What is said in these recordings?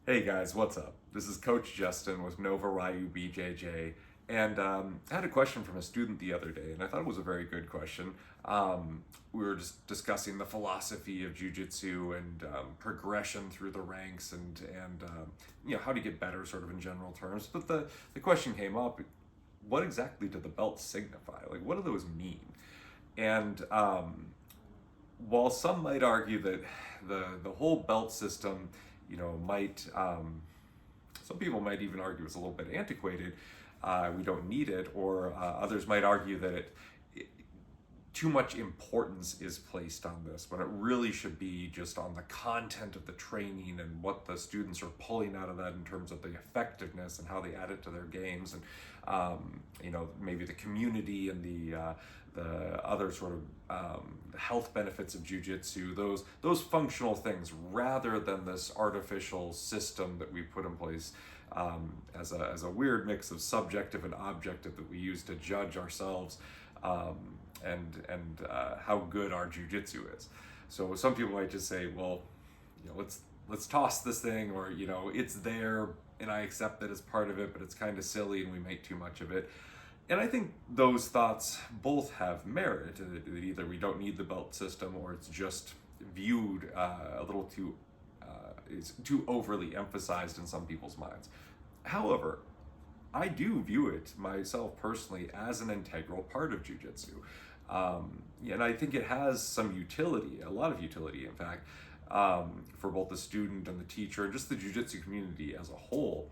Hey guys, what's up? This is Coach Justin with Nova Ryu BJJ, and I had a question from a student the other day, and I thought it was a very good question. We were just discussing the philosophy of Jiu Jitsu and progression through the ranks, and how to get better, sort of in general terms. But the question came up: what exactly do the belts signify? Like, what do those mean? And while some might argue that the whole belt system, might some people might even argue it's a little bit antiquated. We don't need it, or others might argue that too much importance is placed on this when it really should be just on the content of the training and what the students are pulling out of that in terms of the effectiveness and how they add it to their games, and maybe the community and the other sort of health benefits of jiu-jitsu, those functional things, rather than this artificial system that we put in place as a weird mix of subjective and objective that we use to judge ourselves, and how good our jiu-jitsu is. So some people might just say, well, let's toss this thing, or it's there and I accept that as part of it, but it's kind of silly and we make too much of it. And I think those thoughts both have merit. That either we don't need the belt system, or it's just viewed a little too it's too overly emphasized in some people's minds. However, I do view it myself personally as an integral part of jiu-jitsu. And I think it has some utility, a lot of utility, in fact, for both the student and the teacher, and just the jiu-jitsu community as a whole.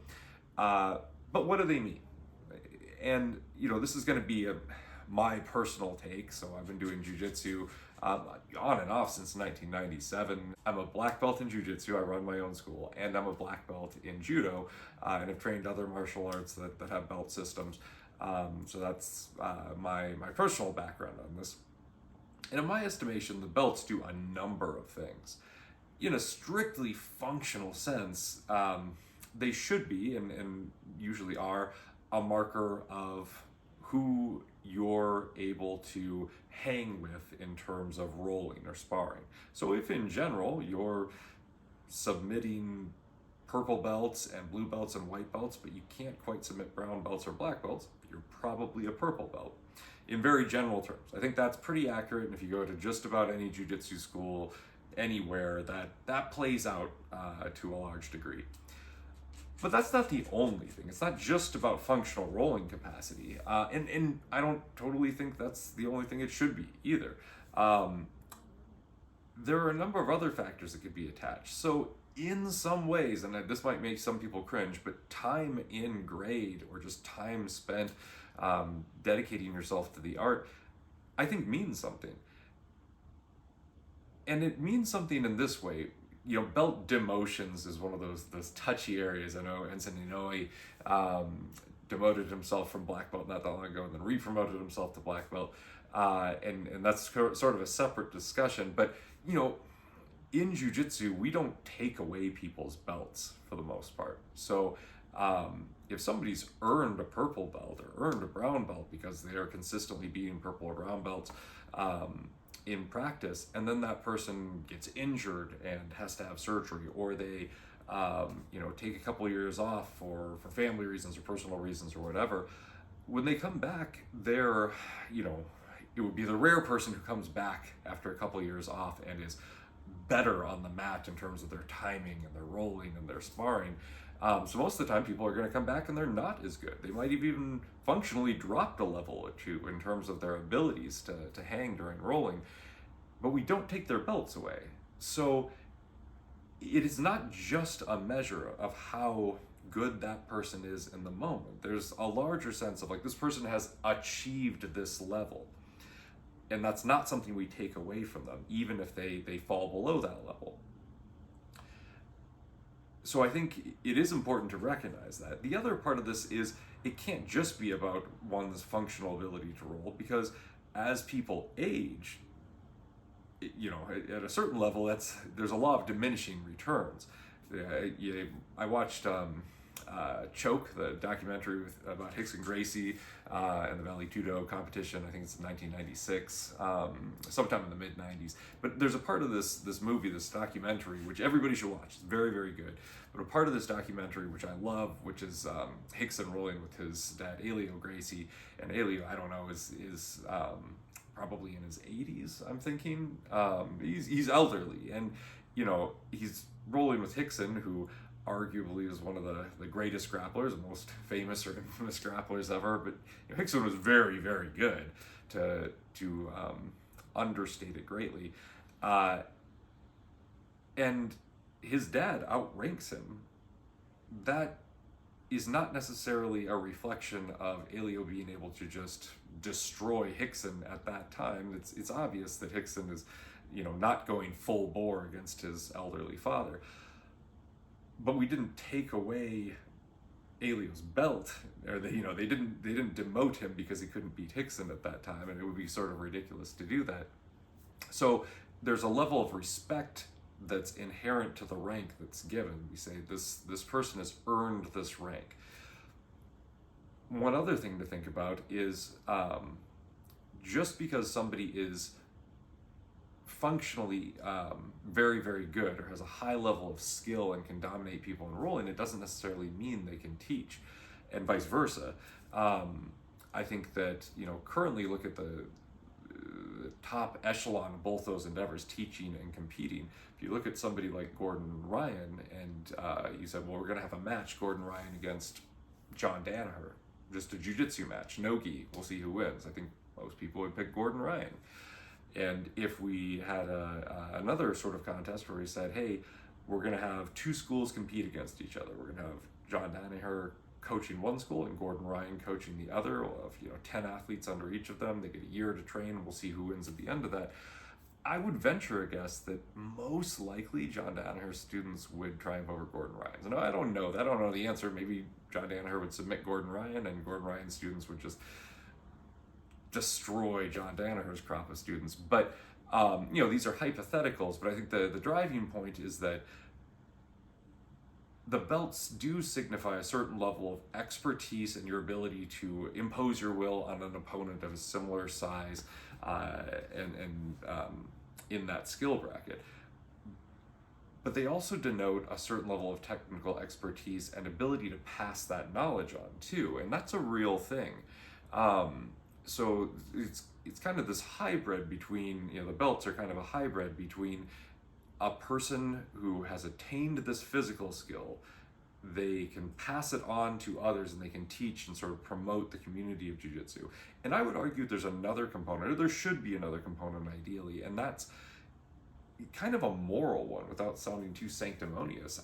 But what do they mean? And, this is going to be my personal take. So I've been doing jiu-jitsu on and off since 1997. I'm a black belt in jiu-jitsu. I run my own school, and I'm a black belt in judo, and have trained other martial arts that have belt systems. So that's my personal background on this. And in my estimation, the belts do a number of things. In a strictly functional sense, they should be, and usually are, a marker of who you're able to hang with in terms of rolling or sparring. So if in general you're submitting purple belts and blue belts and white belts, but you can't quite submit brown belts or black belts, you're probably a purple belt. In very general terms, I think that's pretty accurate. And if you go to just about any jiu-jitsu school anywhere, that plays out to a large degree. But that's not the only thing. It's not just about functional rolling capacity. And I don't totally think that's the only thing it should be either. There are a number of other factors that could be attached. So in some ways, and this might make some people cringe, but time in grade, or just time spent dedicating yourself to the art, I think means something. And it means something in this way. Belt demotions is one of those touchy areas. I know Ensign Inoue demoted himself from black belt not that long ago, and then re-promoted himself to black belt, and that's sort of a separate discussion. But in jiu-jitsu, we don't take away people's belts for the most part. So if somebody's earned a purple belt or earned a brown belt because they are consistently beating purple or brown belts in practice, and then that person gets injured and has to have surgery, or they take a couple of years off for family reasons or personal reasons or whatever, when they come back, they're it would be the rare person who comes back after a couple of years off and is better on the mat in terms of their timing and their rolling and their sparring. So most of the time people are going to come back and they're not as good. They might have even functionally dropped a level or two in terms of their abilities to hang during rolling, but we don't take their belts away. So it is not just a measure of how good that person is in the moment. There's a larger sense of this person has achieved this level. And that's not something we take away from them, even if they fall below that level. So I think it is important to recognize that. The other part of this is it can't just be about one's functional ability to roll, because as people age, at a certain level, there's a law of diminishing returns. I watched Choke, the documentary about Rickson Gracie and the Valley Tudo competition. I think it's 1996, sometime in the mid 90s. But there's a part of this movie, this documentary, which everybody should watch. It's very, very good. But a part of this documentary, which I love, which is Rickson rolling with his dad, Elio Gracie. And Elio, I don't know, is probably in his 80s, I'm thinking. He's elderly, and he's rolling with Rickson, who arguably is one of the greatest grapplers, the most famous or infamous grapplers ever. But Rickson was very, very good, to understate it greatly. And his dad outranks him. That is not necessarily a reflection of Elio being able to just destroy Rickson at that time. It's obvious that Rickson is, not going full bore against his elderly father. But we didn't take away Elio's belt, or they didn't demote him because he couldn't beat Rickson at that time, and it would be sort of ridiculous to do that. So there's a level of respect that's inherent to the rank that's given. We say this person has earned this rank. One other thing to think about is just because somebody is functionally very, very good or has a high level of skill and can dominate people in rolling, it doesn't necessarily mean they can teach, and vice versa. I think that, currently look at the top echelon of both those endeavors, teaching and competing. If you look at somebody like Gordon Ryan and you said, well, we're going to have a match, Gordon Ryan against John Danaher, just a jiu-jitsu match, no-gi, we'll see who wins. I think most people would pick Gordon Ryan. And if we had another sort of contest where we said, hey, we're going to have two schools compete against each other. We're going to have John Danaher coaching one school and Gordon Ryan coaching the other. We'll have 10 athletes under each of them. They get a year to train. We'll see who wins at the end of that. I would venture a guess that most likely John Danaher's students would triumph over Gordon Ryan's. And I don't know that. I don't know the answer. Maybe John Danaher would submit Gordon Ryan and Gordon Ryan's students would just destroy John Danaher's crop of students. But these are hypotheticals, but I think the driving point is that the belts do signify a certain level of expertise and your ability to impose your will on an opponent of a similar size and in that skill bracket. But they also denote a certain level of technical expertise and ability to pass that knowledge on too, and that's a real thing. So it's kind of this hybrid between, the belts are kind of a hybrid between a person who has attained this physical skill, they can pass it on to others and they can teach and sort of promote the community of jiu-jitsu. And I would argue there's another component, or there should be another component ideally, and that's kind of a moral one without sounding too sanctimonious.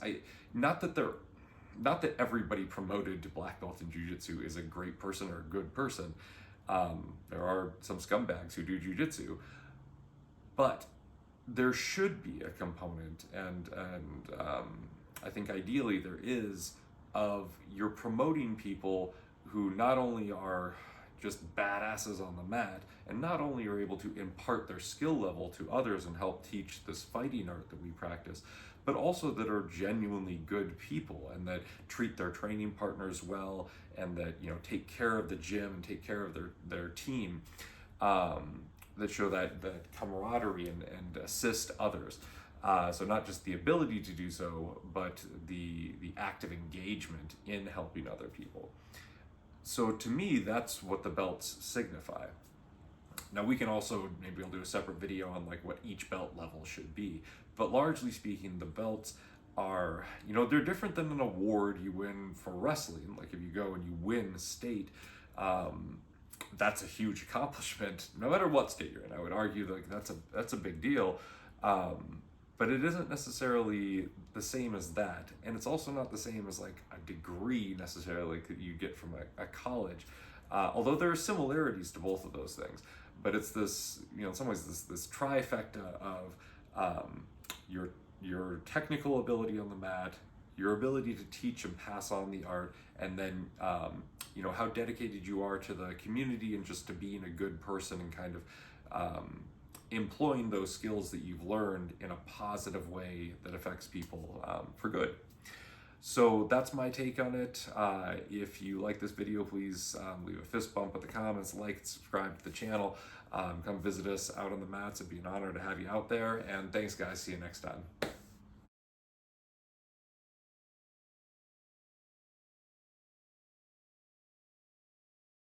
Not that everybody promoted to black belt in jiu-jitsu is a great person or a good person. There are some scumbags who do jiu-jitsu, but there should be a component, and I think ideally there is, of you're promoting people who not only are just badasses on the mat, and not only are able to impart their skill level to others and help teach this fighting art that we practice, but also that are genuinely good people and that treat their training partners well, and that take care of the gym and take care of their team, that show that camaraderie and assist others. So not just the ability to do so, but the active engagement in helping other people. So to me, that's what the belts signify. Now we can also, maybe I'll do a separate video on like what each belt level should be, but largely speaking, the belts are, they're different than an award you win for wrestling. Like if you go and you win state, that's a huge accomplishment, no matter what state you're in. I would argue that that's a big deal, but it isn't necessarily the same as that, and it's also not the same as like a degree necessarily that you get from a college, although there are similarities to both of those things. But it's this, in some ways, this trifecta of your technical ability on the mat, your ability to teach and pass on the art, and then how dedicated you are to the community and just to being a good person and kind of employing those skills that you've learned in a positive way that affects people for good. So that's my take on it. If you like this video, please leave a fist bump with the comments, like, subscribe to the channel. Come visit us out on the mats. It'd be an honor to have you out there. And thanks, guys. See you next time.